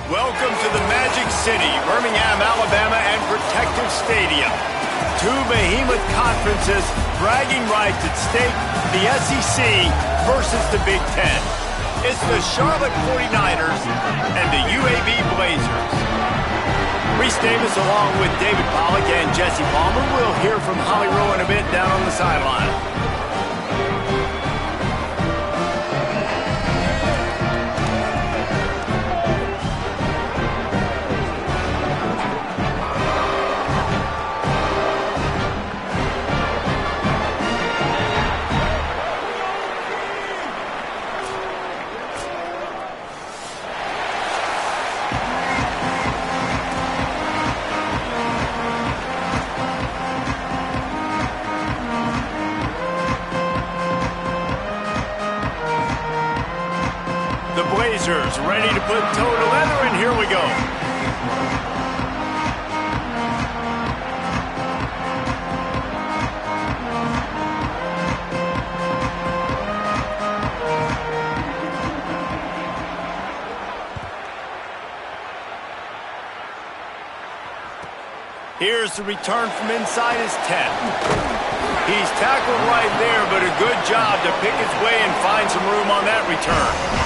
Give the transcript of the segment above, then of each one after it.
Welcome to the Magic City, Birmingham, Alabama, and Protective Stadium. Two behemoth conferences, bragging rights at stake, the SEC versus the Big Ten. It's the Charlotte 49ers and the UAB Blazers. Reese Davis along with David Pollack and Jesse Palmer. We'll hear from Holly Rowe in a bit down on the sideline. Blazers ready to put toe to leather, and here we go. Here's the return from inside his 10. He's tackled right there, but a good job to pick his way and find some room on that return.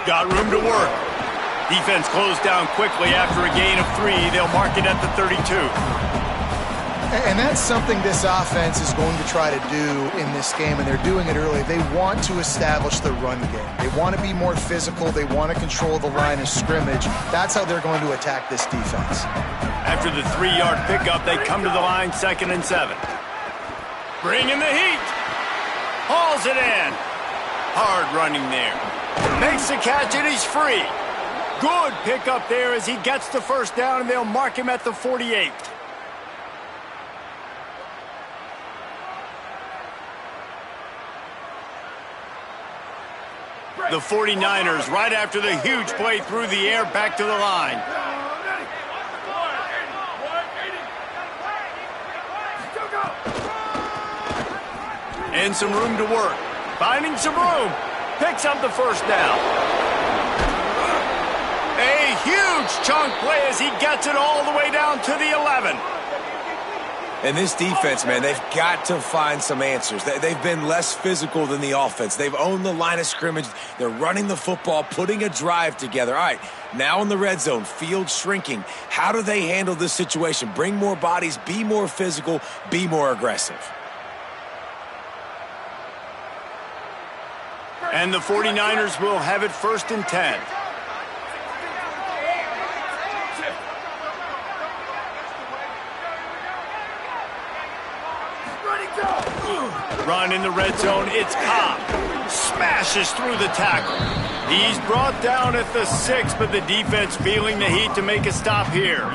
Got room to work. Defense closed down quickly after a gain of 3. They'll mark it at the 32. And that's something this offense is going to try to do in this game, and they're doing it early. They want to establish the run game. They want to be more physical. They want to control the line of scrimmage. That's how they're going to attack this defense. After the 3-yard pickup, they come to the line, 2nd and 7. Bringing the heat. Hauls it in. Hard running there. Makes the catch, and he's free. Good pickup there as he gets the first down, and they'll mark him at the 48. The 49ers, right after the huge play through the air, back to the line. And some room to work. Finding some room. Picks up the first down. A huge chunk play as he gets it all the way down to the 11. And this defense, man, they've got to find some answers. They've been less physical than the offense. They've owned the line of scrimmage. They're running the football, putting a drive together. All right, now in the red zone, field shrinking. How do they handle this situation? Bring more bodies, be more physical, be more aggressive. And the 49ers will have it 1st and 10. Run in the red zone. It's Cobb. Smashes through the tackle. He's brought down at the 6, but the defense feeling the heat to make a stop here.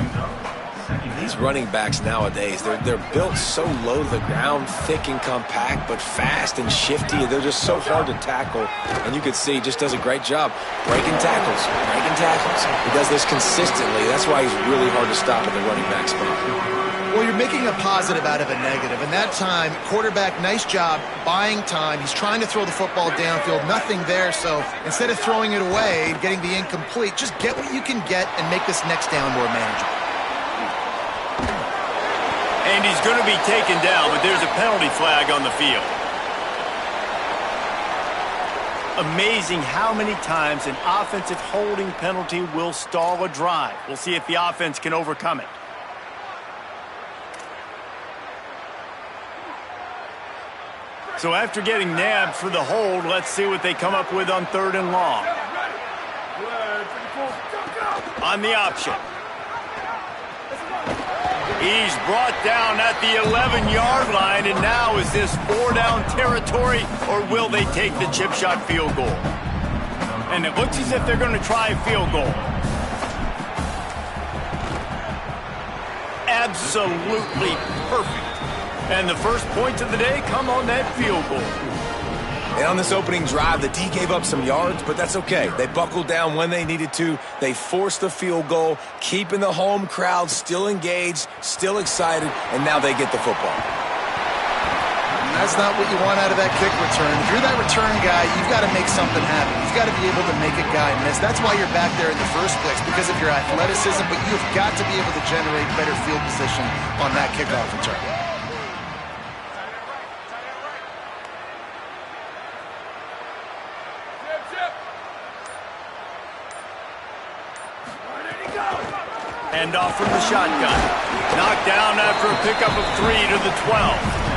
These running backs nowadays, they're built so low to the ground, thick and compact, but fast and shifty. They're just so hard to tackle. And you can see he just does a great job breaking tackles, breaking tackles. He does this consistently. That's why he's really hard to stop at the running back spot. Well, you're making a positive out of a negative. And that time, quarterback, nice job buying time. He's trying to throw the football downfield. Nothing there. So instead of throwing it away, getting the incomplete, just get what you can get and make this next down more manageable. And he's going to be taken down, but there's a penalty flag on the field. Amazing how many times an offensive holding penalty will stall a drive. We'll see if the offense can overcome it. So after getting nabbed for the hold, let's see what they come up with on 3rd and long. On the option. He's brought down at the 11-yard line, and now is this 4-down territory, or will they take the chip shot field goal? And it looks as if they're going to try a field goal. At absolutely perfect. And the first points of the day come on that field goal. And on this opening drive, the D gave up some yards, but that's okay. They buckled down when they needed to. They forced the field goal, keeping the home crowd still engaged, still excited, and now they get the football. That's not what you want out of that kick return. If you're that return guy, you've got to make something happen. You've got to be able to make a guy miss. That's why you're back there in the first place, because of your athleticism, but you've got to be able to generate better field position on that kickoff return. Hand off from the shotgun. Knocked down after a pickup of 3 to the 12.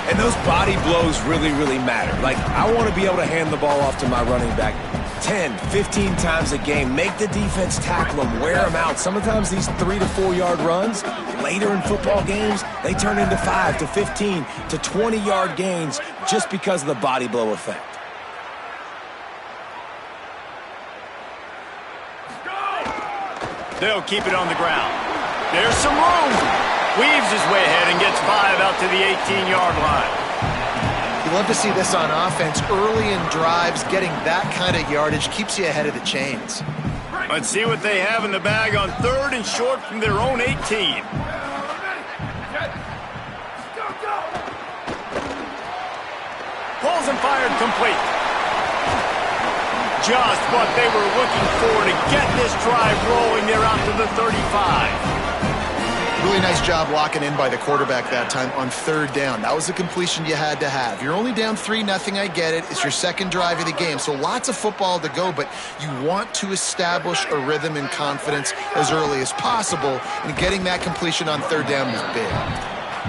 And those body blows really, really matter. Like, I want to be able to hand the ball off to my running back 10, 15 times a game. Make the defense tackle them, wear them out. Sometimes these 3 to 4 yard runs, later in football games, they turn into 5 to 15 to 20 yard gains just because of the body blow effect. They'll keep it on the ground. There's some room. Weaves his way ahead and gets 5 out to the 18-yard line. You love to see this on offense. Early in drives, getting that kind of yardage keeps you ahead of the chains. Let's see what they have in the bag on 3rd and short from their own 18. Pulls and fired complete. Just what they were looking for to get this drive rolling there out to the 35. Really nice job locking in by the quarterback that time on 3rd down. That was the completion you had to have. You're only down 3-0, I get it. It's your second drive of the game, so lots of football to go, but you want to establish a rhythm and confidence as early as possible, and getting that completion on 3rd down is big.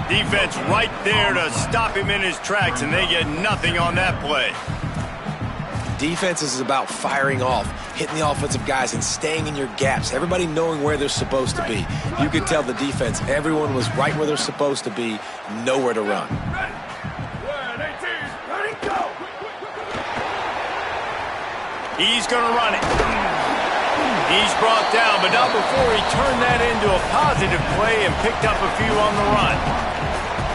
Defense right there to stop him in his tracks, and they get nothing on that play. Defense is about firing off, hitting the offensive guys, and staying in your gaps. Everybody knowing where they're supposed to be. You could tell the defense, everyone was right where they're supposed to be, nowhere to run. He's going to run it. He's brought down, but not before he turned that into a positive play and picked up a few on the run.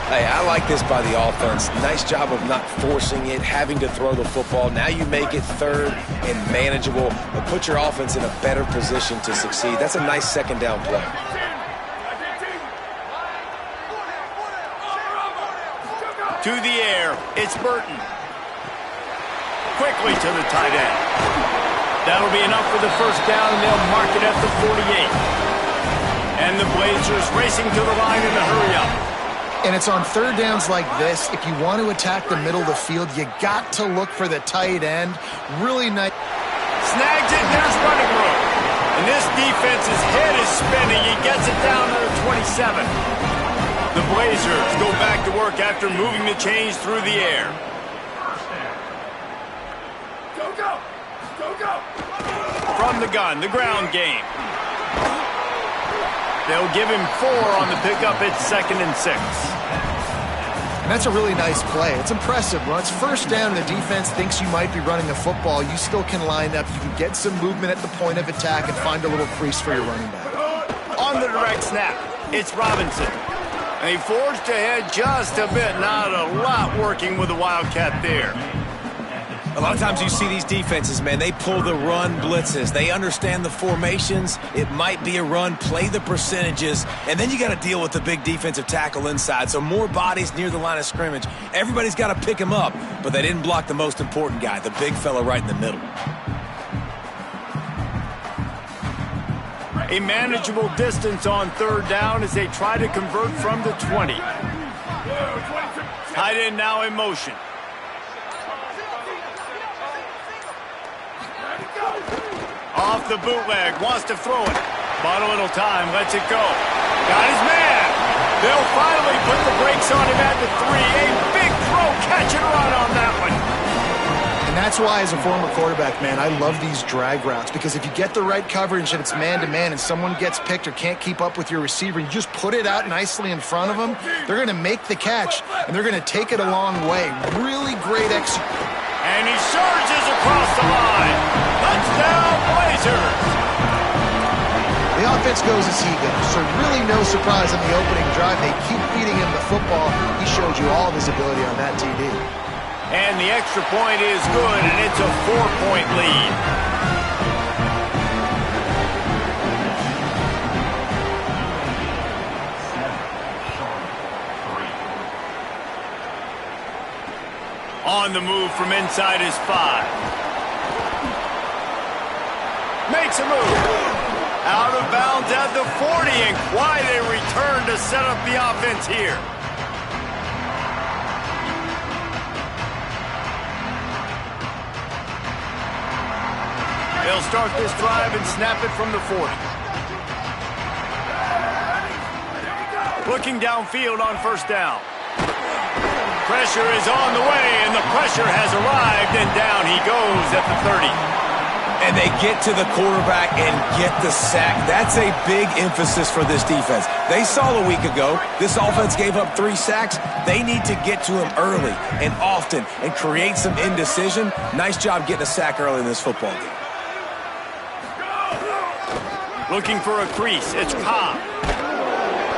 Hey, I like this by the offense. Nice job of not forcing it, having to throw the football. Now you make it 3rd and manageable, but put your offense in a better position to succeed. That's a nice 2nd down play. To the air, it's Burton. Quickly to the tight end. That'll be enough for the 1st down, and they'll mark it at the 48. And the Blazers racing to the line in a hurry-up. And it's on 3rd downs like this. If you want to attack the middle of the field, you got to look for the tight end. Really nice. Snags it, there's running room. And this defense's head is spinning. He gets it down to the 27. The Blazers go back to work after moving the chains through the air. Go, go! Go, go! From the gun, the ground game. They'll give him 4 on the pickup. It's 2nd and 6. And that's a really nice play. It's impressive. When it's 1st down and the defense thinks you might be running the football, you still can line up. You can get some movement at the point of attack and find a little crease for your running back. On the direct snap, it's Robinson. And he forged ahead just a bit. Not a lot working with the Wildcat there. A lot of times you see these defenses, man, they pull the run blitzes. They understand the formations. It might be a run, play the percentages, and then you got to deal with the big defensive tackle inside. So more bodies near the line of scrimmage. Everybody's got to pick him up, but they didn't block the most important guy, the big fella right in the middle. A manageable distance on 3rd down as they try to convert from the 20. Tight end now in motion. Off the bootleg, wants to throw it. Bought a little time, lets it go. Got his man. They'll finally put the brakes on him at the 3. A big throw, catch and run on that one. And that's why, as a former quarterback, man, I love these drag routes, because if you get the right coverage and it's man-to-man and someone gets picked or can't keep up with your receiver, you just put it out nicely in front of them, they're going to make the catch, and they're going to take it a long way. Really great execution. And he surges across the line. Touchdown, Blazers. The offense goes as he goes, so really no surprise on the opening drive. They keep feeding him the football. He showed you all of his ability on that TD. And the extra point is good, and it's a 4-point lead. On the move from inside his 5. Makes a move. Out of bounds at the 40, and quite a return to set up the offense here. They'll start this drive and snap it from the 40. Looking downfield on first down. Pressure is on the way, and the pressure has arrived, and down he goes at the 30. And they get to the quarterback and get the sack. That's a big emphasis for this defense. They saw a week ago, this offense gave up 3 sacks. They need to get to him early and often and create some indecision. Nice job getting a sack early in this football game. Looking for a crease, it's Cobb.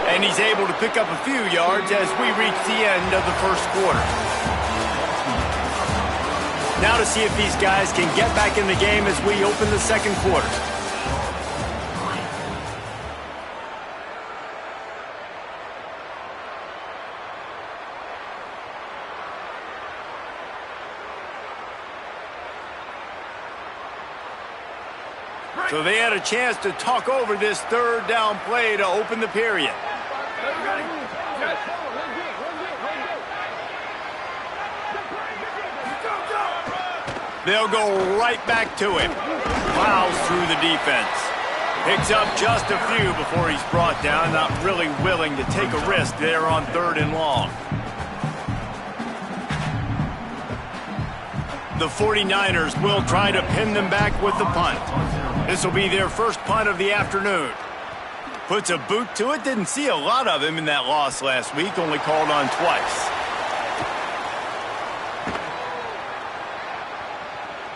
And he's able to pick up a few yards as we reach the end of the first quarter. Now to see if these guys can get back in the game as we open the second quarter. So they had a chance to talk over this third down play to open the period. They'll go right back to him. Plows through the defense. Picks up just a few before he's brought down. Not really willing to take a risk there on 3rd and long. The 49ers will try to pin them back with the punt. This will be their first punt of the afternoon. Puts a boot to it. Didn't see a lot of him in that loss last week. Only called on twice.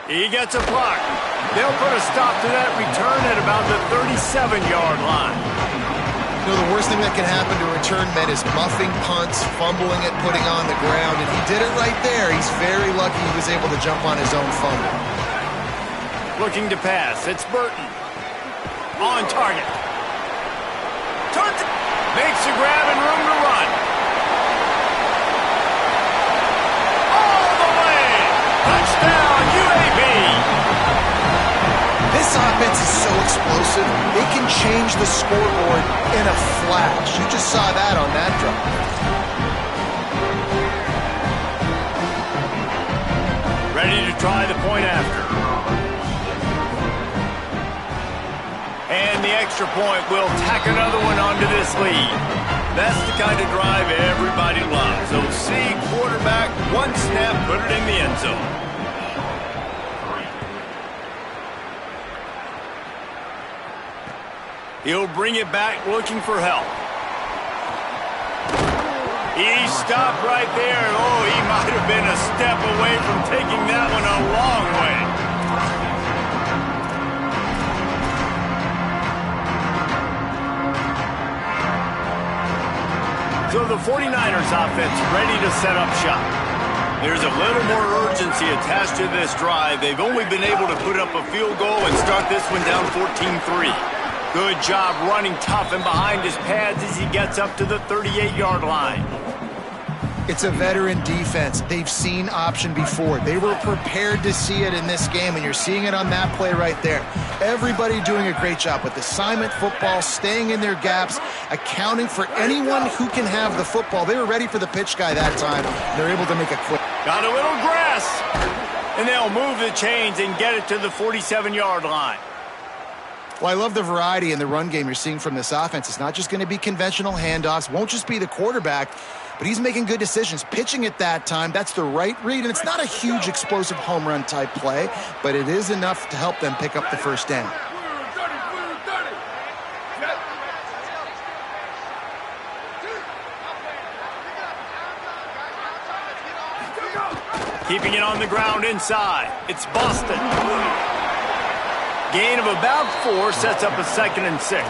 He gets a block. They'll put a stop to that return at about the 37-yard line. You know, the worst thing that can happen to a return men is muffing punts, fumbling it, putting on the ground, and he did it right there. He's very lucky he was able to jump on his own fumble. Looking to pass. It's Burton. On target. Makes a grab and room to run. All the way. Touchdown, UAB. This offense is so explosive, they can change the scoreboard in a flash. You just saw that on that drive. Ready to try the point after. And the extra point will tack another one onto this lead. That's the kind of drive everybody loves. OC, quarterback, one snap, put it in the end zone. He'll bring it back looking for help. He stopped right there. Oh, he might have been a step away from taking that one a long way. So the 49ers offense ready to set up shop. There's a little more urgency attached to this drive. They've only been able to put up a field goal and start this one down 14-3. Good job running tough and behind his pads as he gets up to the 38-yard line. It's a veteran defense. They've seen option before. They were prepared to see it in this game, and you're seeing it on that play right there. Everybody doing a great job with assignment football, staying in their gaps, accounting for anyone who can have the football. They were ready for the pitch guy that time. They're able to make a quick. Got a little grass, and they'll move the chains and get it to the 47-yard line. Well, I love the variety in the run game you're seeing from this offense. It's not just going to be conventional handoffs. Won't just be the quarterback, but he's making good decisions. Pitching at that time, that's the right read. And it's not a huge explosive home run type play, but it is enough to help them pick up the first down. Keeping it on the ground inside. It's Boston. Gain of about 4 sets up a 2nd and 6.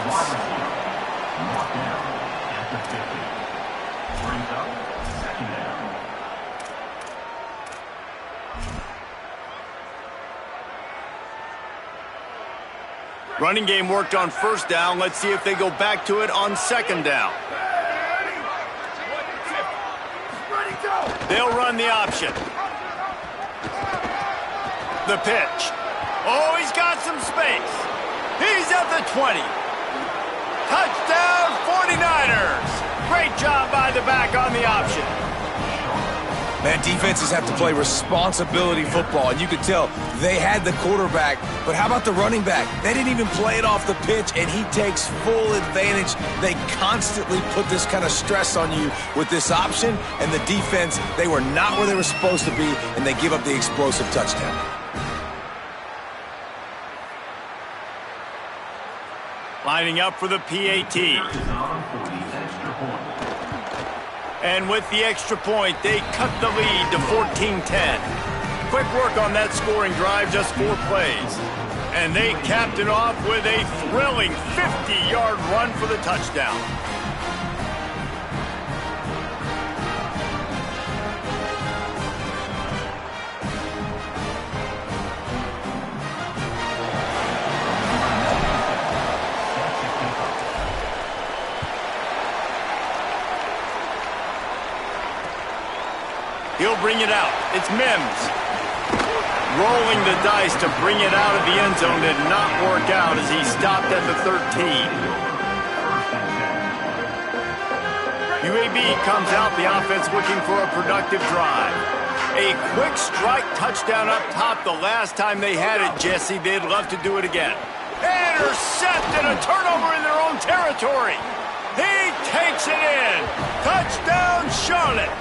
Running game worked on 1st down. Let's see if they go back to it on 2nd down. They'll run the option. The pitch. Oh, he's got some space. He's at the 20. Touchdown, 49ers. Great job by the back on the option. Man, defenses have to play responsibility football, and you could tell they had the quarterback, but how about the running back? They didn't even play it off the pitch, and he takes full advantage. They constantly put this kind of stress on you with this option, and the defense, they were not where they were supposed to be, and they give up the explosive touchdown. Lining up for the PAT. And with the extra point, they cut the lead to 14-10. Quick work on that scoring drive, just 4 plays. And they capped it off with a thrilling 50-yard run for the touchdown. He'll bring it out. It's Mims. Rolling the dice to bring it out of the end zone did not work out as he stopped at the 13. UAB comes out, the offense looking for a productive drive. A quick strike touchdown up top the last time they had it, Jesse. They'd love to do it again. Intercepted, a turnover in their own territory. He takes it in. Touchdown, Charlotte.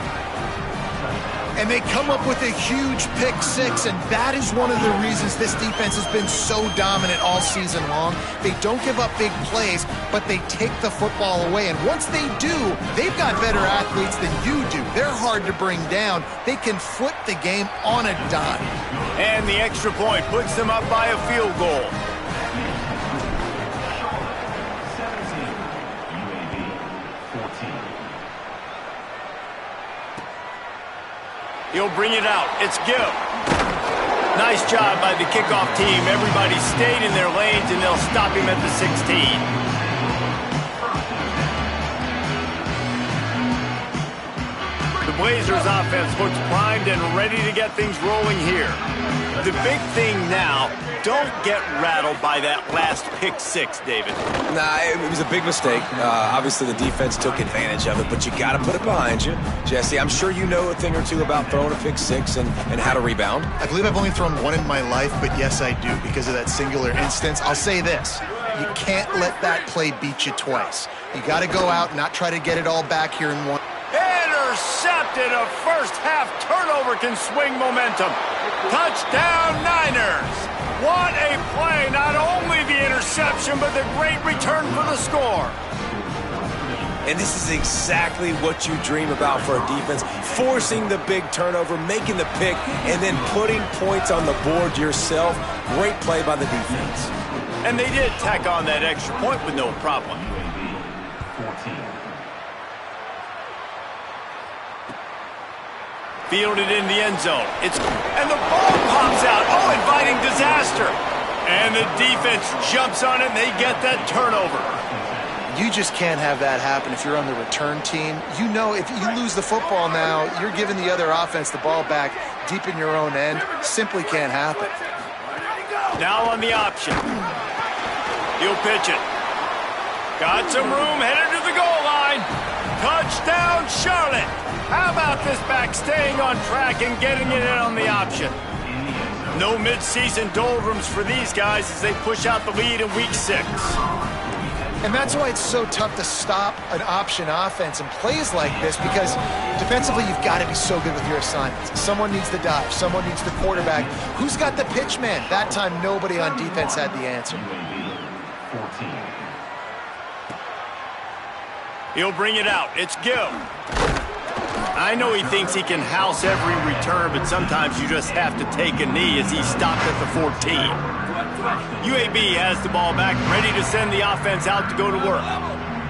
And they come up with a huge pick 6, and that is one of the reasons this defense has been so dominant all season long. They don't give up big plays, but they take the football away. And once they do, they've got better athletes than you do. They're hard to bring down. They can flip the game on a dime. And the extra point puts them up by a field goal. He'll bring it out. It's Gill. Nice job by the kickoff team. Everybody stayed in their lanes, and they'll stop him at the 16. The Blazers offense looks primed and ready to get things rolling here. The big thing now, don't get rattled by that last pick 6, David. Nah, it was a big mistake. Obviously, the defense took advantage of it, but you got to put it behind you. Jesse, I'm sure you know a thing or two about throwing a pick 6 and how to rebound. I believe I've only thrown one in my life, but yes, I do because of that singular instance. I'll say this. You can't let that play beat you twice. You got to go out and not try to get it all back here in one. Intercepted. A first-half turnover can swing momentum. Touchdown, Niners. What a play. Not only the interception, but the great return for the score. And this is exactly what you dream about for a defense. Forcing the big turnover, making the pick, and then putting points on the board yourself. Great play by the defense. And they did tack on that extra point with no problem. Fielded in the end zone. And the ball pops out. Oh, inviting disaster. And the defense jumps on it, and they get that turnover. You just can't have that happen if you're on the return team. You know if you lose the football now, you're giving the other offense the ball back deep in your own end. Simply can't happen. Now on the option. He'll pitch it. Got some room, headed to the goal line. Touchdown, Charlotte. How about this back staying on track and getting it in on the option? No mid-season doldrums for these guys as they push out the lead in week 6. And that's why it's so tough to stop an option offense and plays like this, because defensively you've got to be so good with your assignments. Someone needs the dive. Someone needs the quarterback. Who's got the pitch man? That time nobody on defense had the answer. He'll bring it out. It's Gill. I know he thinks he can house every return, but sometimes you just have to take a knee as he stopped at the 14. UAB has the ball back, ready to send the offense out to go to work.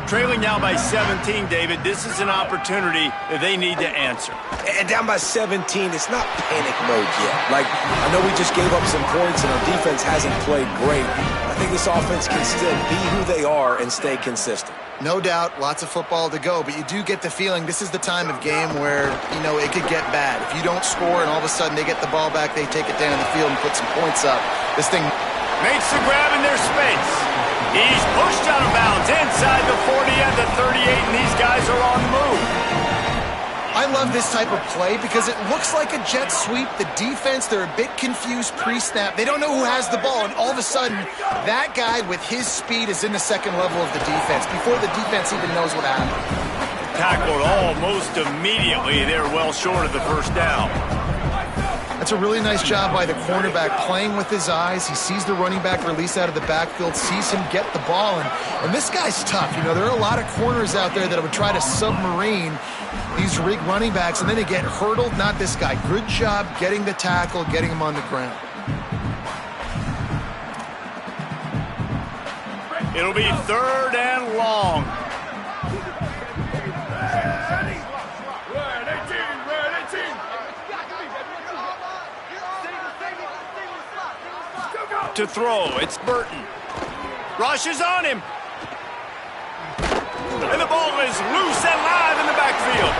Trailing now by 17, David. This is an opportunity that they need to answer. And down by 17, it's not panic mode yet. Like, I know we just gave up some points and our defense hasn't played great. I think this offense can still be who they are and stay consistent. No doubt, lots of football to go, but you do get the feeling this is the time of game where, it could get bad. If you don't score and all of a sudden they get the ball back, they take it down the field and put some points up. This thing makes the grab in their space. He's pushed out of bounds inside the 40 and the 38, and these guys are on the move. I love this type of play because it looks like a jet sweep. The defense, they're a bit confused pre-snap. They don't know who has the ball, and all of a sudden, that guy with his speed is in the second level of the defense before the defense even knows what happened. Tackled almost immediately. They're well short of the first down. That's a really nice job by the cornerback playing with his eyes. He sees the running back release out of the backfield, sees him get the ball, and this guy's tough. There are a lot of corners out there that would try to submarine these rig running backs, and then they get hurdled. Not this guy. Good job getting the tackle, getting him on the ground. It'll be 3rd and long. To throw, it's Burton. Rush is on him. And the ball is loose and live in the backfield.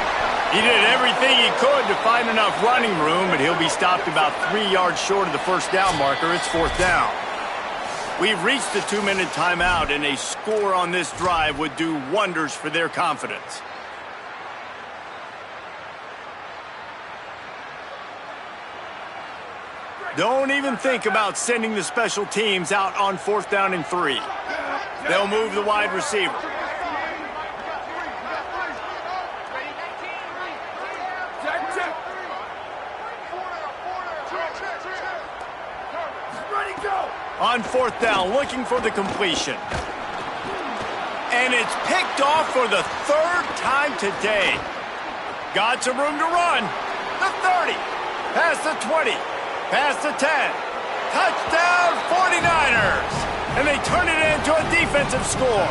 He did everything he could to find enough running room, but he'll be stopped about 3 yards short of the first down marker. It's 4th down. We've reached the 2-minute timeout, and a score on this drive would do wonders for their confidence. Don't even think about sending the special teams out on 4th down and 3. They'll move the wide receiver. On 4th down, looking for the completion. And it's picked off for the 3rd time today. Got some room to run. The 30, past the 20. Past the 10. Touchdown 49ers. And they turn it into a defensive score.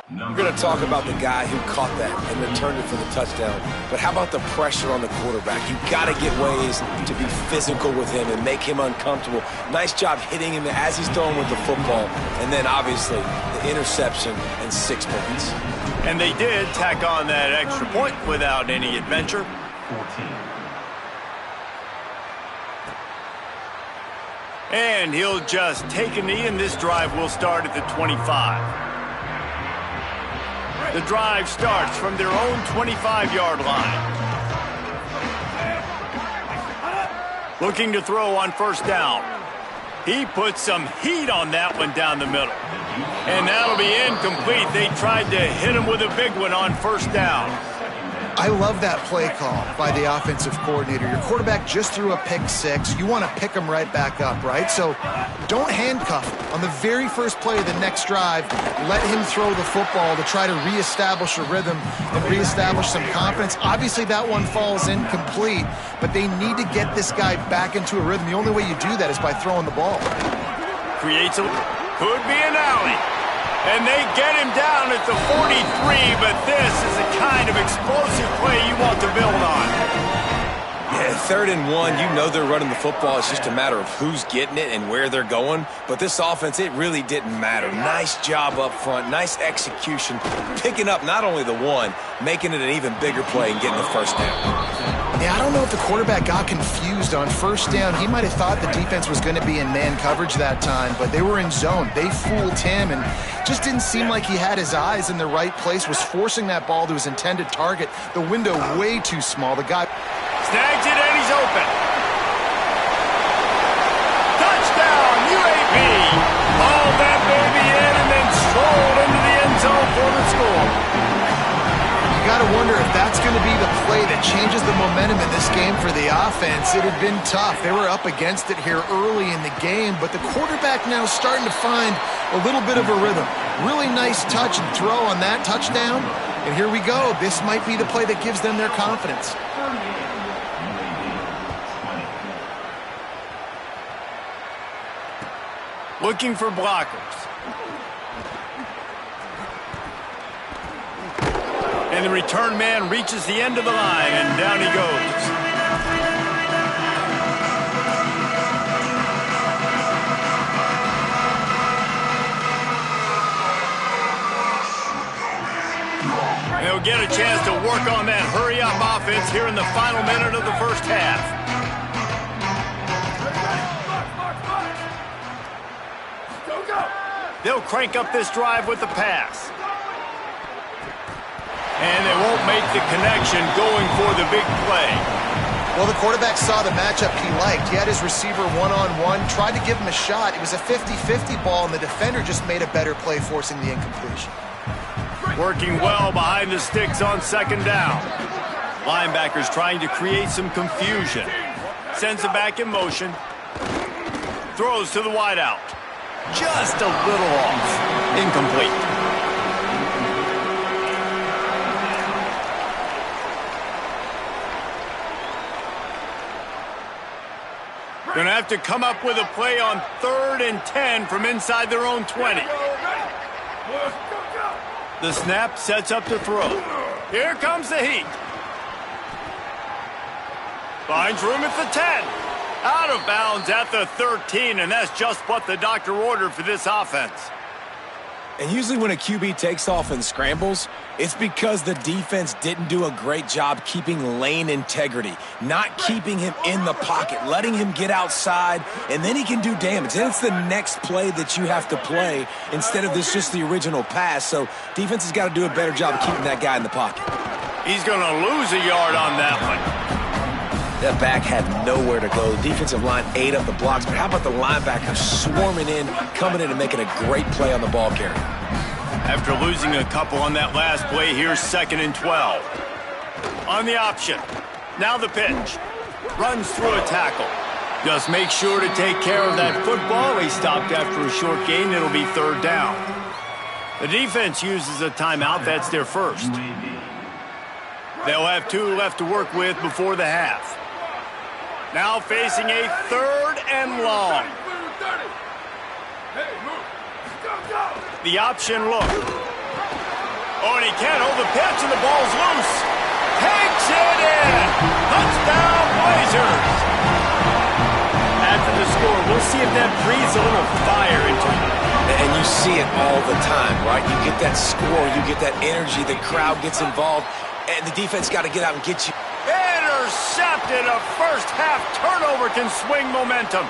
We're going to talk about the guy who caught that and returned it for the touchdown. But how about the pressure on the quarterback? You've got to get ways to be physical with him and make him uncomfortable. Nice job hitting him as he's throwing with the football. And then, obviously, the interception and 6 points. And they did tack on that extra point without any adventure. 14. And he'll just take a knee, and this drive will start at the 25. The drive starts from their own 25-yard line. Looking to throw on 1st down. He put some heat on that one down the middle. And that'll be incomplete. They tried to hit him with a big one on 1st down. I love that play call by the offensive coordinator. Your quarterback just threw a pick 6. You want to pick him right back up, right? So don't handcuff him. On the very first play of the next drive, let him throw the football to try to reestablish a rhythm and reestablish some confidence. Obviously, that one falls incomplete, but they need to get this guy back into a rhythm. The only way you do that is by throwing the ball. Creates a... could be an alley. And they get him down at the 43, but this is the kind of explosive play you want to build on. Yeah, 3rd and 1, you know they're running the football. It's just a matter of who's getting it and where they're going. But this offense, it really didn't matter. Nice job up front, nice execution, picking up not only the 1, making it an even bigger play and getting the 1st down. Yeah, I don't know if the quarterback got confused on 1st down. He might have thought the defense was going to be in man coverage that time, but they were in zone. They fooled him and just didn't seem like he had his eyes in the right place, was forcing that ball to his intended target. The window way too small. The guy snags it and he's open. Touchdown, UAB. Hauled that baby in and then strolled into the end zone for the score. You got to wonder if that's going to be the play that changes the momentum in this game for the offense. It had been tough. They were up against it here early in the game, but the quarterback now is starting to find a little bit of a rhythm. Really nice touch and throw on that touchdown. And here we go. This might be the play that gives them their confidence. Looking for blockers. And the return man reaches the end of the line, and down he goes. They'll get a chance to work on that hurry-up offense here in the final minute of the first half. They'll crank up this drive with the pass. And they won't make the connection going for the big play. Well, the quarterback saw the matchup he liked. He had his receiver one-on-one, tried to give him a shot. It was a 50-50 ball, and the defender just made a better play, forcing the incompletion. Working well behind the sticks on second down. Linebackers trying to create some confusion. Sends it back in motion. Throws to the wideout. Just a little off. Incomplete. Going to have to come up with a play on 3rd and 10 from inside their own 20. The snap sets up to throw. Here comes the heat. Finds room at the 10. Out of bounds at the 13, and that's just what the doctor ordered for this offense. And usually when a QB takes off and scrambles, it's because the defense didn't do a great job keeping lane integrity, not keeping him in the pocket, letting him get outside, and then he can do damage. Then it's the next play that you have to play instead of this just the original pass. So defense has got to do a better job of keeping that guy in the pocket. He's going to lose a yard on that one. That back had nowhere to go. The defensive line ate up the blocks, but how about the linebackers swarming in, coming in and making a great play on the ball carrier? After losing a couple on that last play, here's 2nd and 12. On the option. Now the pitch. Runs through a tackle. Just make sure to take care of that football. He stopped after a short gain. It'll be 3rd down. The defense uses a timeout. That's their first. They'll have 2 left to work with before the half. Now facing a 3rd and long. The option look. Oh, and he can't hold the pitch, and the ball's loose. Takes it in. Touchdown, Blazers. After the score, we'll see if that breathes a little fire into him. And you see it all the time, right? You get that score, you get that energy, the crowd gets involved, and the defense got to get out and get you. Intercepted. A first half turnover can swing momentum.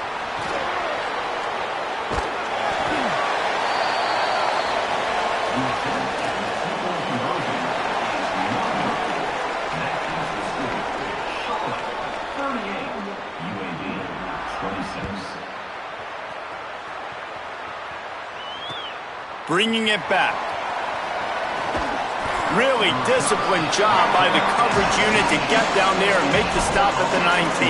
Bringing it back. Really disciplined job by the coverage unit to get down there and make the stop at the 19.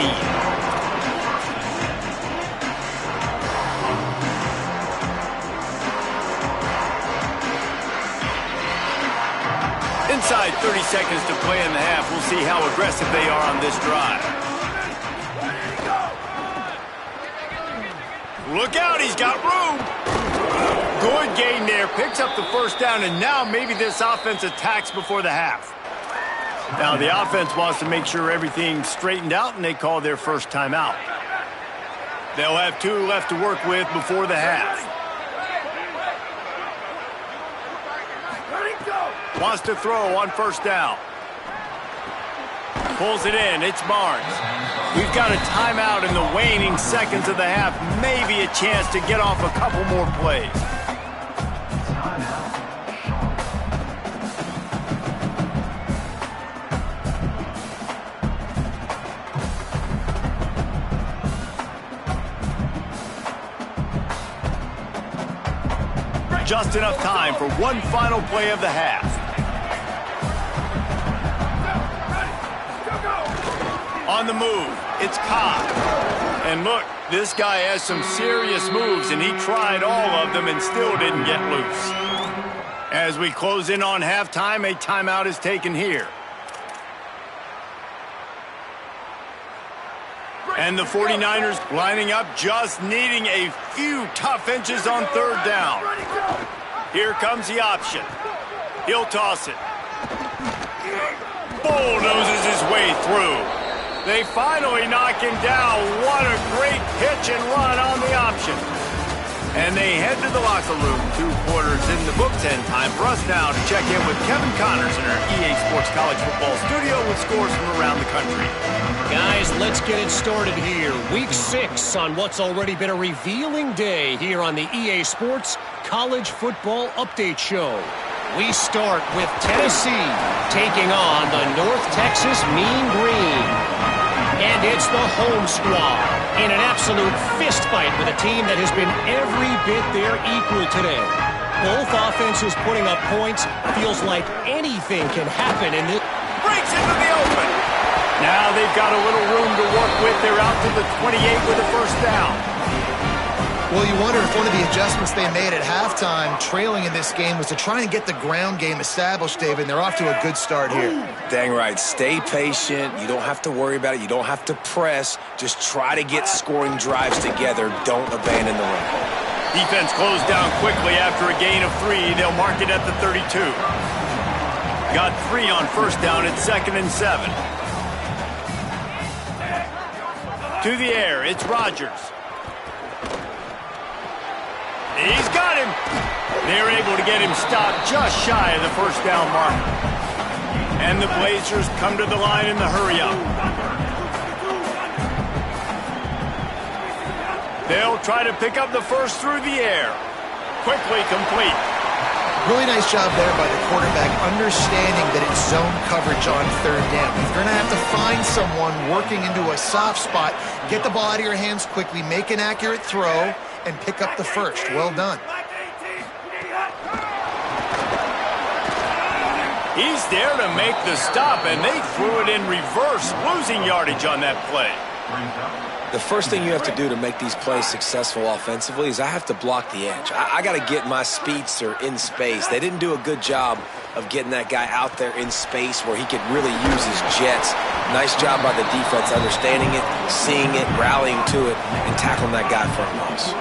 Inside 30 seconds to play in the half. We'll see how aggressive they are on this drive. Look out, he's got room. Good gain there, picks up the first down, and now maybe this offense attacks before the half. Now the offense wants to make sure everything's straightened out, and they call their first timeout. They'll have 2 left to work with before the half. Wants to throw on first down. Pulls it in, it's Barnes. We've got a timeout in the waning seconds of the half. Maybe a chance to get off a couple more plays. Just enough time for one final play of the half. On the move, it's Cobb. And look, this guy has some serious moves, and he tried all of them and still didn't get loose. As we close in on halftime, a timeout is taken here. And the 49ers lining up, just needing a few tough inches on third down. Here comes the option. He'll toss it. Bulldozes his way through. They finally knock him down. What a great pitch and run on the option. And they head to the locker room. 2 quarters in the books, and time for us now to check in with Kevin Connors in our EA Sports College Football studio with scores from around the country. Guys, let's get it started here. Week 6 on what's already been a revealing day here on the EA Sports College Football Update Show. We start with Tennessee taking on the North Texas Mean Green. And it's the home squad in an absolute fist fight with a team that has been every bit their equal today. Both offenses putting up points. Feels like anything can happen in this. Breaks into the open. Now they've got a little room to work with. They're out to the 28 with a first down. Well, you wonder if one of the adjustments they made at halftime, trailing in this game, was to try and get the ground game established, David, and they're off to a good start here. Dang right. Stay patient. You don't have to worry about it. You don't have to press. Just try to get scoring drives together. Don't abandon the run. Defense closed down quickly after a gain of 3. They'll mark it at the 32. Got 3 on first down at 2nd and 7. To the air, it's Rodgers. He's got him. They're able to get him stopped just shy of the first down mark. And the Blazers come to the line in the hurry-up. They'll try to pick up the first through the air. Quickly complete. Really nice job there by the quarterback, understanding that it's zone coverage on third down. If you're going to have to find someone working into a soft spot, get the ball out of your hands quickly, make an accurate throw, and pick up the first. Well done. He's there to make the stop, and they threw it in reverse, losing yardage on that play. The first thing you have to do to make these plays successful offensively is I have to block the edge. I got to get my speedster in space. They didn't do a good job of getting that guy out there in space where he could really use his jets. Nice job by the defense understanding it, seeing it, rallying to it, and tackling that guy for a loss.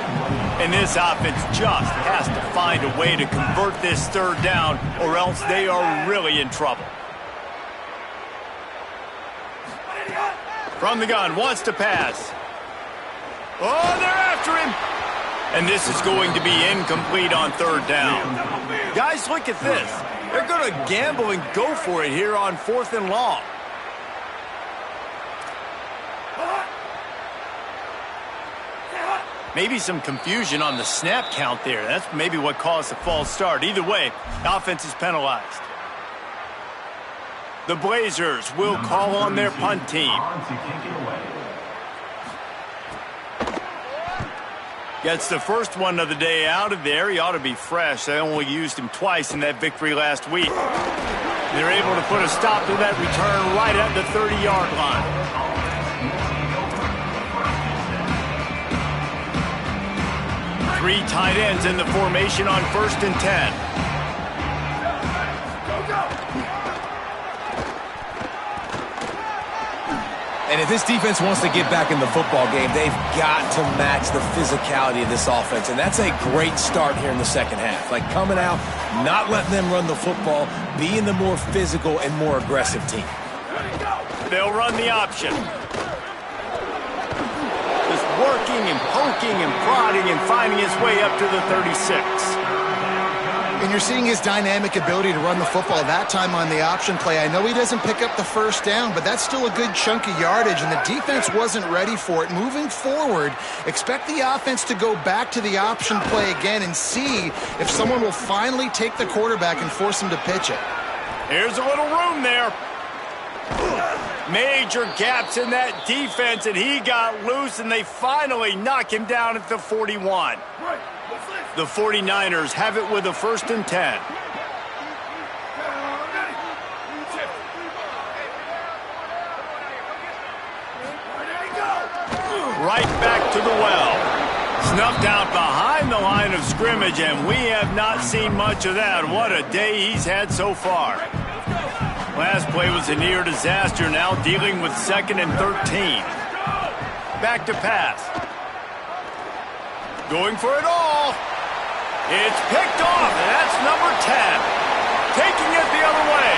And this offense just has to find a way to convert this third down, or else they are really in trouble. From the gun, wants to pass. Oh, they're after him. And this is going to be incomplete on third down. Guys, look at this. They're going to gamble and go for it here on 4th and long. Maybe some confusion on the snap count there. That's maybe what caused the false start. Either way, offense is penalized. The Blazers will call on their punt team. Gets the first one of the day out of there. He ought to be fresh. They only used him twice in that victory last week. They're able to put a stop to that return right at the 30-yard line. Three tight ends in the formation on 1st and 10. And if this defense wants to get back in the football game, they've got to match the physicality of this offense. And that's a great start here in the second half. Like coming out, not letting them run the football, being the more physical and more aggressive team. They'll run the option. Just working and poking and prodding and finding his way up to the 36. And you're seeing his dynamic ability to run the football, that time on the option play. I know he doesn't pick up the first down, but that's still a good chunk of yardage, and the defense wasn't ready for it. Moving forward, expect the offense to go back to the option play again and see if someone will finally take the quarterback and force him to pitch it. Here's a little room there. Major gaps in that defense, and he got loose, and they finally knock him down at the 41. The 49ers have it with a 1st and 10. right back to the well. Snuffed out behind the line of scrimmage, and we have not seen much of that. What a day he's had so far. Last play was a near disaster, now dealing with 2nd and 13. Back to pass. Going for it all. It's picked off, and that's number 10. Taking it the other way.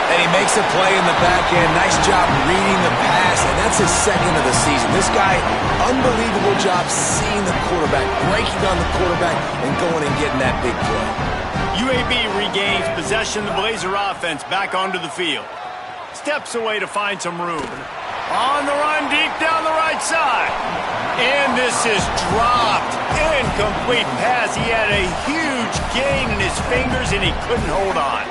And he makes a play in the back end. Nice job reading the pass, and that's his 2nd of the season. This guy, unbelievable job seeing the quarterback, breaking on the quarterback, and going and getting that big play. UAB regains possession of the Blazer offense back onto the field. Steps away to find some room. On the run, deep down the right side. And this is dropped. Incomplete pass. He had a huge gain in his fingers, and he couldn't hold on.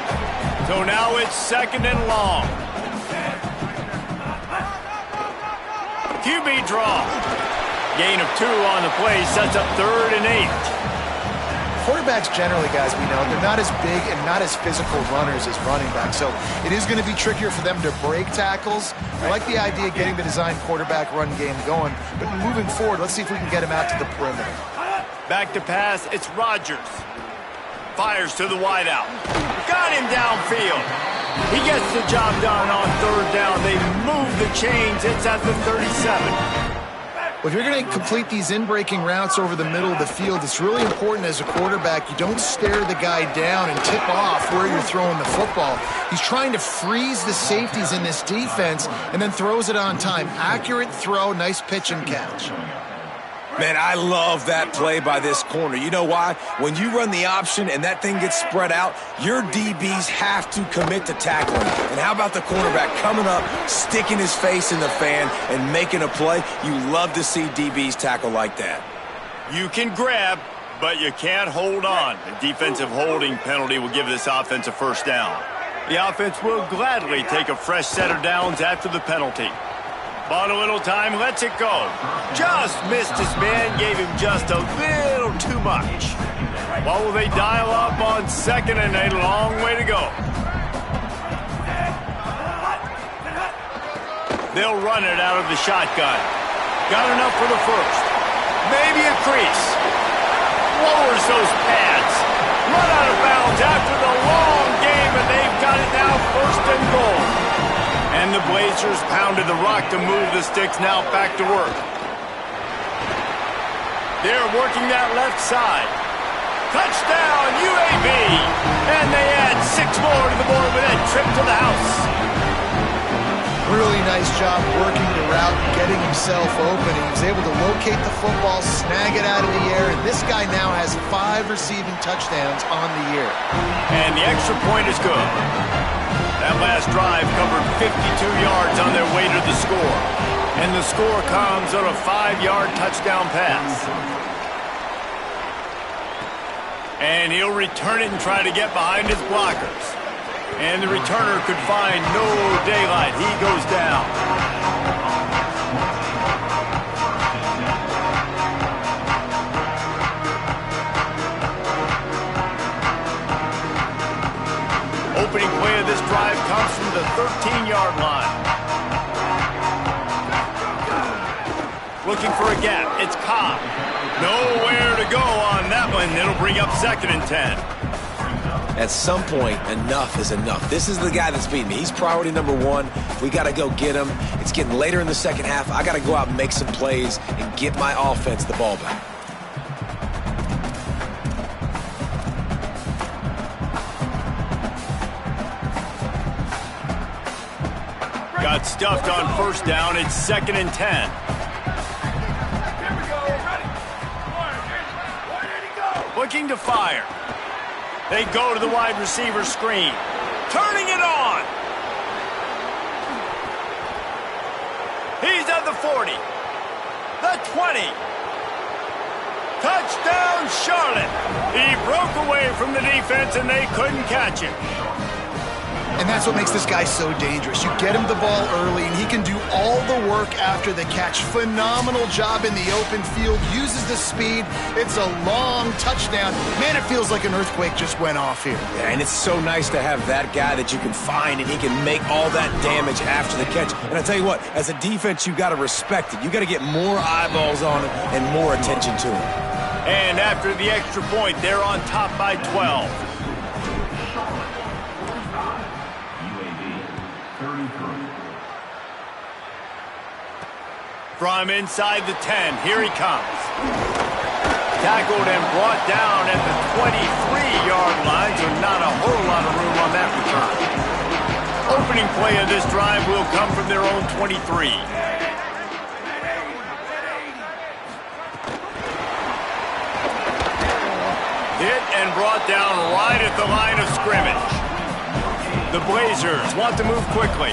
So now it's 2nd and long. QB draw. Gain of 2 on the play sets up 3rd and 8. Quarterbacks generally, guys, we know, they're not as big and not as physical runners as running backs. So it is going to be trickier for them to break tackles. I like the idea of getting the design quarterback run game going. But moving forward, let's see if we can get him out to the perimeter. Back to pass, it's Rodgers. Fires to the wideout. Got him downfield. He gets the job done on 3rd down. They move the chains. It's at the 37. Well, if you're going to complete these in-breaking routes over the middle of the field, it's really important as a quarterback you don't stare the guy down and tip off where you're throwing the football. He's trying to freeze the safeties in this defense and then throws it on time. Accurate throw, nice pitch and catch. Man, I love that play by this corner. You know why? When you run the option and that thing gets spread out, your DBs have to commit to tackling. And how about the cornerback coming up, sticking his face in the fan, and making a play? You love to see DBs tackle like that. You can grab, but you can't hold on. A defensive holding penalty will give this offense a 1st down. The offense will gladly take a fresh set of downs after the penalty. Bought a little time, lets it go. Just missed his man, gave him just a little too much. What will they dial up on 2nd and 8? A long way to go. They'll run it out of the shotgun. Got enough for the 1st. Maybe a crease. Lowers those pads. Run out of bounds after the long game, and they've got it now 1st and goal. And the Blazers pounded the rock to move the sticks, now back to work. They're working that left side. Touchdown, UAB! And they add 6 more to the board with that trip to the house. Really nice job working the route and getting himself open. He was able to locate the football, snag it out of the air, and this guy now has 5 receiving touchdowns on the year. And the extra point is good. That last drive covered 52 yards on their way to the score. And the score comes on a 5-yard touchdown pass. And he'll return it and try to get behind his blockers. And the returner could find no daylight. He goes down. Opening play of this drive comes from the 13-yard line. Looking for a gap. It's Cobb. Nowhere to go on that one. It'll bring up 2nd and 10. At some point, enough is enough. This is the guy that's beating me. He's priority number 1. We got to go get him. It's getting later in the 2nd half. I got to go out and make some plays and get my offense the ball back. Got stuffed on 1st down. It's 2nd and 10. Looking to fire. They go to the wide receiver screen. Turning it on. He's at the 40. The 20. Touchdown, Charlotte. He broke away from the defense, and they couldn't catch him. And that's what makes this guy so dangerous. You get him the ball early, and he can do all the work after the catch. Phenomenal job in the open field. Uses the speed. It's a long touchdown. Man, it feels like an earthquake just went off here. Yeah, and it's so nice to have that guy that you can find, and he can make all that damage after the catch. And I tell you what, as a defense, you got to respect it. You got to get more eyeballs on it and more attention to it. And after the extra point, they're on top by 12. From inside the 10, here he comes. Tackled and brought down at the 23-yard line, so not a whole lot of room on that return. Opening play of this drive will come from their own 23. Hit and brought down right at the line of scrimmage. The Blazers want to move quickly.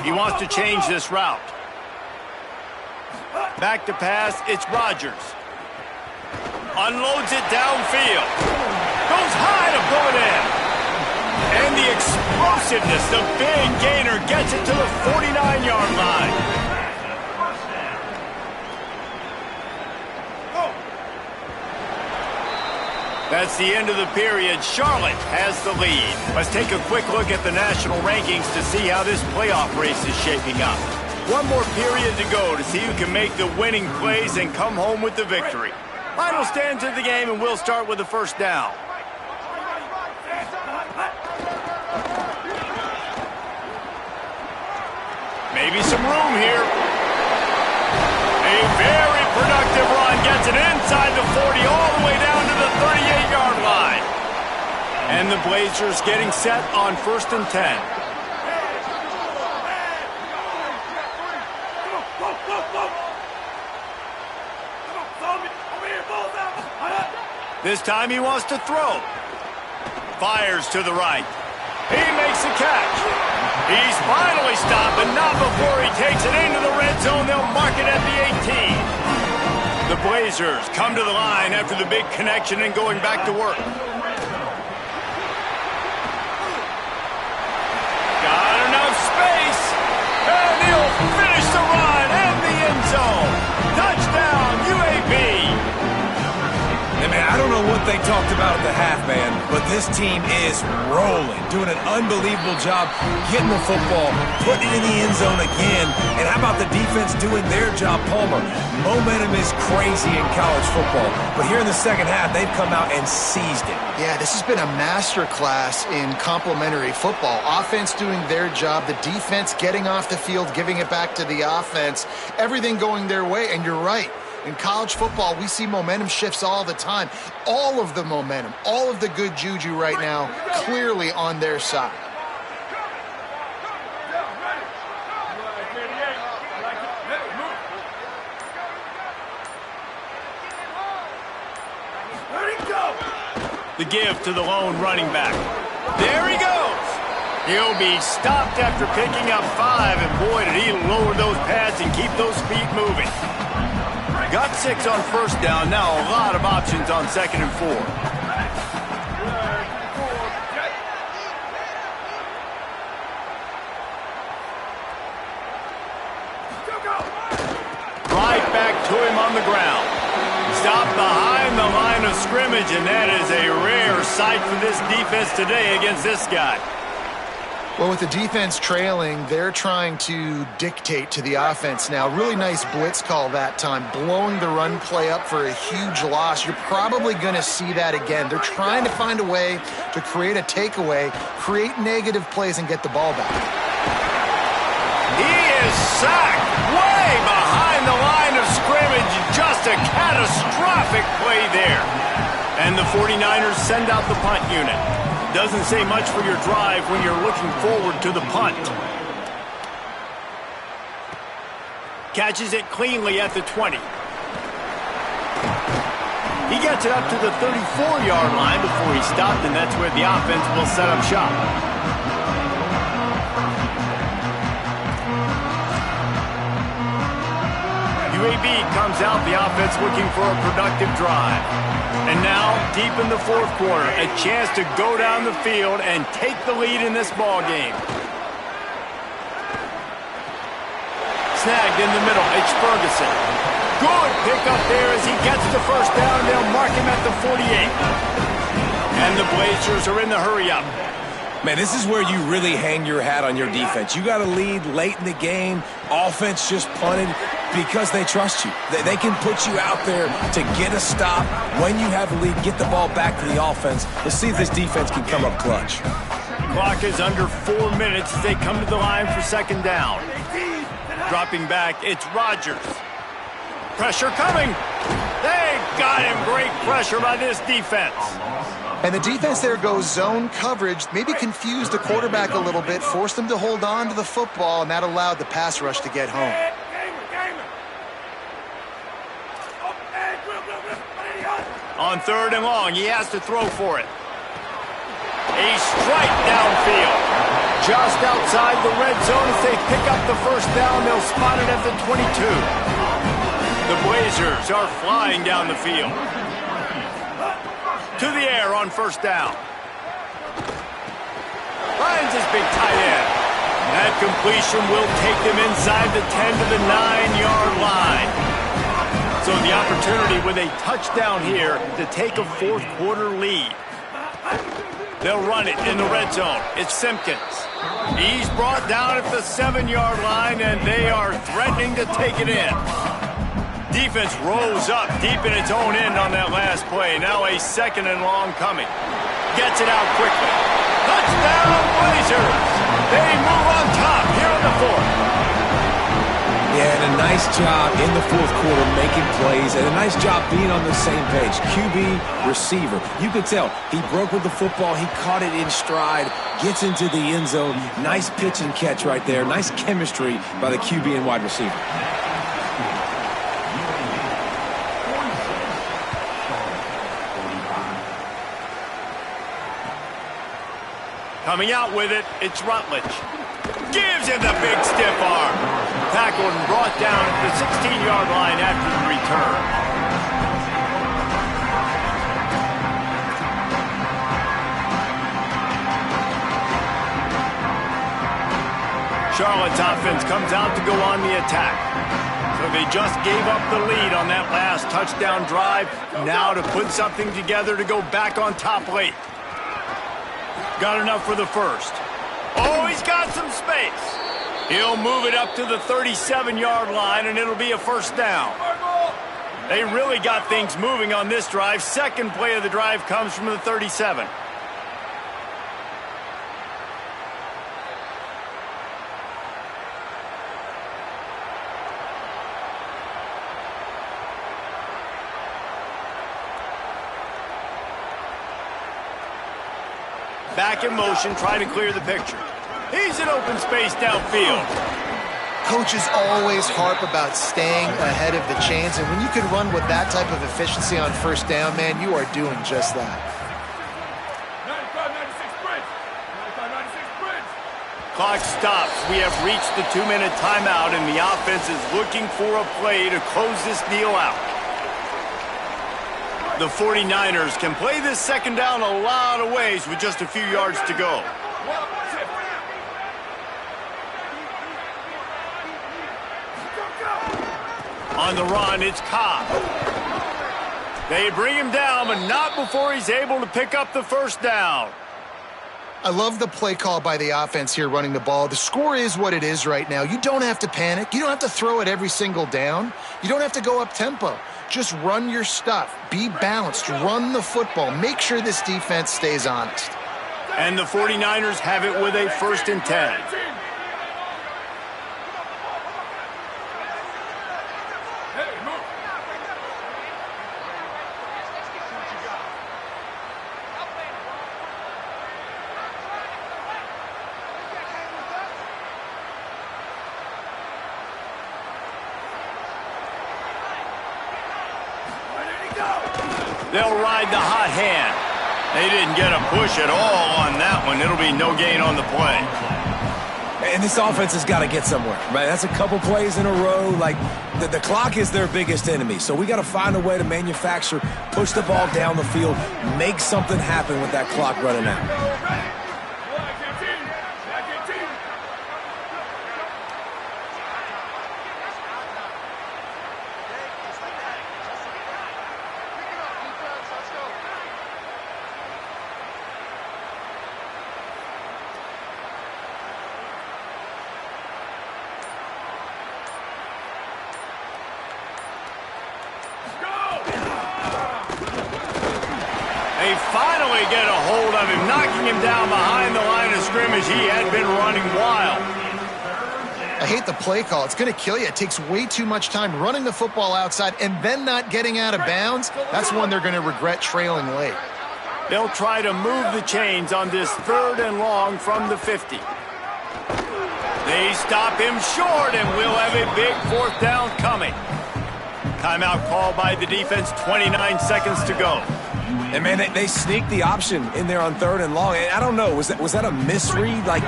He wants to change this route. Back to pass, it's Rodgers. Unloads it downfield. Goes high to pull it in. And the explosiveness, the big gainer, gets it to the 49-yard line. That's the end of the period. Charlotte has the lead. Let's take a quick look at the national rankings to see how this playoff race is shaping up. One more period to go to see who can make the winning plays and come home with the victory. Final stands of the game, and we'll start with the first down. Maybe some room here. A very productive run gets it inside the 40 all the way down to the 38-yard line. And the Blazers getting set on 1st and 10. This time he wants to throw. Fires to the right. He makes the catch. He's finally stopped, but not before he takes it into the red zone. They'll mark it at the 18. The Blazers come to the line after the big connection and going back to work. Got enough space. And he'll finish the run in the end zone. Touchdown, UAB. Hey, man, I don't know what they talked about at the half, man, but this team is rolling, doing an unbelievable job getting the football, putting it in the end zone again. And how about the defense doing their job, Palmer? Momentum is crazy in college football, but here in the second half, they've come out and seized it. Yeah, this has been a masterclass in complementary football. Offense doing their job, the defense getting off the field, giving it back to the offense, everything going their way, and you're right. In college football, we see momentum shifts all the time. All of the momentum, all of the good juju right now, clearly on their side. The give to the lone running back. There he goes. He'll be stopped after picking up 5, and boy, did he lower those pads and keep those feet moving. Got 6 on first down. Now a lot of options on 2nd and 4. Right back to him on the ground. Stopped behind the line of scrimmage, and that is a rare sight for this defense today against this guy. Well, with the defense trailing, they're trying to dictate to the offense now. Really nice blitz call that time, blowing the run play up for a huge loss. You're probably going to see that again. They're trying to find a way to create a takeaway, create negative plays, and get the ball back. He is sacked way behind the line of scrimmage. Just a catastrophic play there. And the 49ers send out the punt unit. Doesn't say much for your drive when you're looking forward to the punt. Catches it cleanly at the 20. He gets it up to the 34-yard line before he stopped, and that's where the offense will set up shop. UAB comes out, the offense looking for a productive drive. And now, deep in the fourth quarter, a chance to go down the field and take the lead in this ball game. Snagged in the middle, it's Ferguson. Good pickup there as he gets the first down. They'll mark him at the 48. And the Blazers are in the hurry-up. Man, this is where you really hang your hat on your defense. You got a lead late in the game. Offense just punted because they trust you. They can put you out there to get a stop. When you have a lead, get the ball back to the offense. Let's see if this defense can come up clutch. Clock is under 4 minutes as they come to the line for second down. Dropping back, it's Rodgers. Pressure coming. They got him. Great pressure by this defense. And the defense there goes zone coverage, maybe confused the quarterback a little bit, forced him to hold on to the football, and that allowed the pass rush to get home. On third and long, he has to throw for it. A strike downfield. Just outside the red zone as they pick up the first down. They'll spot it at the 22. The Blazers are flying down the field. To the air on first down. Finds his big tight end. That completion will take them inside the 10 to the 9-yard line. So the opportunity with a touchdown here to take a fourth quarter lead. They'll run it in the red zone. It's Simpkins. He's brought down at the 7-yard line, and they are threatening to take it in. Defense rolls up deep in its own end on that last play. Now a second and long coming. Gets it out quickly. Touchdown, Blazers! They move on top here in the fourth. Yeah, and a nice job in the fourth quarter making plays, and a nice job being on the same page. QB, receiver. You could tell he broke with the football. He caught it in stride, gets into the end zone. Nice pitch and catch right there. Nice chemistry by the QB and wide receiver. Coming out with it, it's Rutledge. Gives him the big stiff arm. Tackled and brought down at the 16-yard line after the return. Charlotte's offense comes out to go on the attack. So they just gave up the lead on that last touchdown drive. Now to put something together to go back on top late. Got enough for the first. Oh, he's got some space. He'll move it up to the 37-yard line, and it'll be a first down. They really got things moving on this drive. Second play of the drive comes from the 37. Back in motion, trying to clear the picture. He's in open space downfield. Coaches always harp about staying ahead of the chains, and when you can run with that type of efficiency on first down, man, you are doing just that. 95-96 Clock stops. We have reached the 2-minute timeout, and the offense is looking for a play to close this deal out. The 49ers can play this second down a lot of ways with just a few yards to go. On the run, it's Cobb. They bring him down, but not before he's able to pick up the first down. I love the play call by the offense here running the ball. The score is what it is right now. You don't have to panic. You don't have to throw it every single down. You don't have to go up tempo. Just run your stuff. Be balanced. Run the football. Make sure this defense stays honest. And the 49ers have it with a 1st and 10. They'll ride the hot hand. They didn't get a push at all on that one. It'll be no gain on the play. And And this offense has got to get somewhere, right? That's a couple plays in a row. Like, the clock is their biggest enemy. So we got to find a way to manufacture, push the ball down the field, make something happen with that clock running out. They finally get a hold of him, knocking him down behind the line of scrimmage. He had been running wild. I hate the play call. It's going to kill you. It takes way too much time running the football outside and then not getting out of bounds. That's one they're going to regret trailing late. They'll try to move the chains on this 3rd and long from the 50. They stop him short, and we'll have a big 4th down coming. Timeout called by the defense, 29 seconds to go. And, man, they sneaked the option in there on 3rd and long. And I don't know, was that a misread? Like,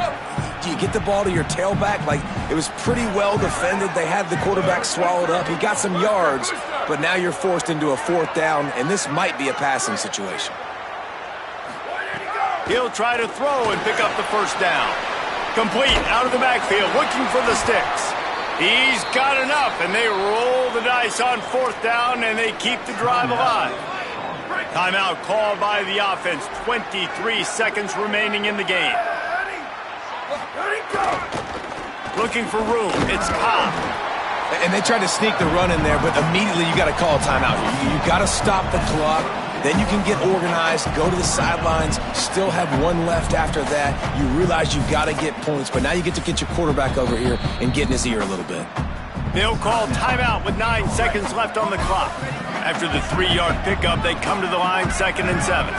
do you get the ball to your tailback? Like, it was pretty well defended. They had the quarterback swallowed up. He got some yards, but now you're forced into a 4th down, and this might be a passing situation. He'll try to throw and pick up the 1st down. Complete, out of the backfield, looking for the sticks. He's got enough, and they roll the dice on 4th down, and they keep the drive alive. Timeout called by the offense. 23 seconds remaining in the game. Looking for room. It's Cobb. And they tried to sneak the run in there, but immediately you got to call a timeout. You got to stop the clock. Then you can get organized, go to the sidelines, still have one left after that. You realize you've got to get points, but now you get to get your quarterback over here and get in his ear a little bit. They'll call timeout with 9 seconds left on the clock. After the 3-yard pickup, they come to the line 2nd and 7.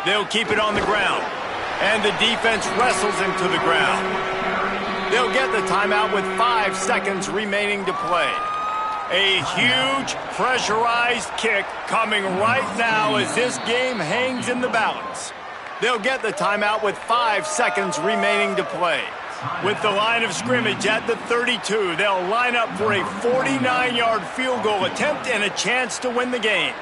They'll keep it on the ground, and the defense wrestles him to the ground. They'll get the timeout with 5 seconds remaining to play. A huge pressurized kick coming right now as this game hangs in the balance. They'll get the timeout with 5 seconds remaining to play. With the line of scrimmage at the 32, they'll line up for a 49-yard field goal attempt and a chance to win the game.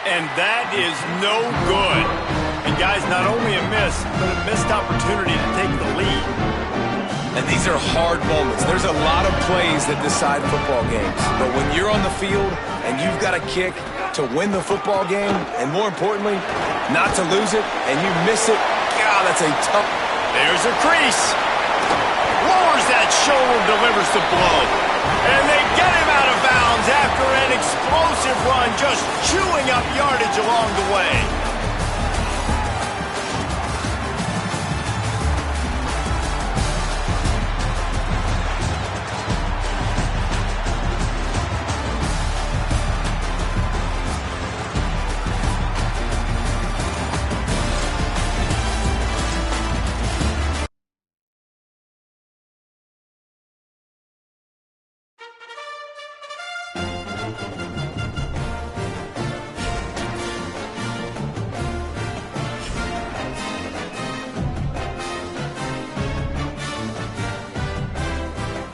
And that is no good. And guys, not only a miss, but a missed opportunity to take the lead. And these are hard moments. There's a lot of plays that decide football games. But when you're on the field and you've got a kick to win the football game, and more importantly, not to lose it, and you miss it, God, that's a tough... There's a crease. Lowers that shoulder, delivers the blow. And they get him out of bounds after an explosive run, just chewing up yardage along the way.